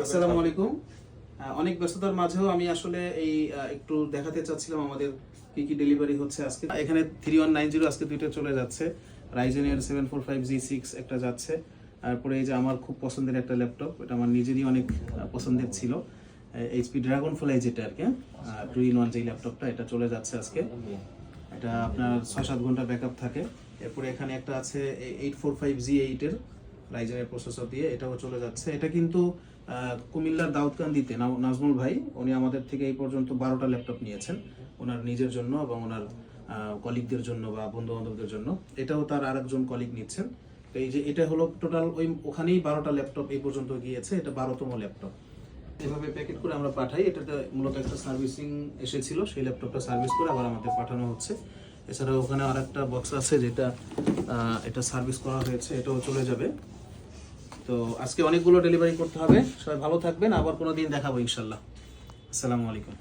আসসালামু আলাইকুম। অনেক ব্যস্ততার মাঝেও আমি আসলে এই একটু দেখাতে চাচ্ছিলাম আমাদের কি কি ডেলিভারি হচ্ছে আজকে। এখানে 3190 আজকে দুইটা চলে যাচ্ছে, রাইজেনের 745G6 একটা যাচ্ছে। তারপরে এই যে আমার খুব পছন্দের একটা ল্যাপটপ, এটা আমার নিজেরই অনেক পছন্দের ছিল, এইচপি ড্রাগনফ্লাই যেটা আর কি, 2-in-1 যে ল্যাপটপটা, এটা চলে যাচ্ছে আজকে। এটা আপনার 6-7 ঘন্টা ব্যাকআপ থাকে। এরপরে এখানে একটা আছে 845G8 এর রাইজেনের প্রসেসর দিয়ে, এটাও চলে যাচ্ছে। এটা কিন্তু কুমিল্লার দাউদকান্দিতে নাজমুল ভাই, উনি আমাদের থেকে এই পর্যন্ত 12টা ল্যাপটপ নিয়েছেন ওনার নিজের জন্য এবং ওনার কলিগদের জন্য বা বন্ধু বান্ধবদের জন্য। এটাও তার আরেকজন কলিগ নিচ্ছেন। তো এই যে এটা হলো টোটাল, ওখানেই 12টা ল্যাপটপ এই পর্যন্ত গিয়েছে, এটা 12তম ল্যাপটপ। এভাবে প্যাকেট করে আমরা পাঠাই। এটাতে মূলত একটা সার্ভিসিং এসেছিল, সেই ল্যাপটপটা সার্ভিস করে আবার আমাদের পাঠানো হচ্ছে। এছাড়া ওখানে আর একটা বক্স আছে যেটা এটা সার্ভিস করা হয়েছে, এটাও চলে যাবে। তো আজকে অনেকগুলো ডেলিভারি করতে হবে। সবাই ভালো থাকবেন, আবার কোনো দিন দেখাবো ইনশাল্লাহ। আসসালামু আলাইকুম।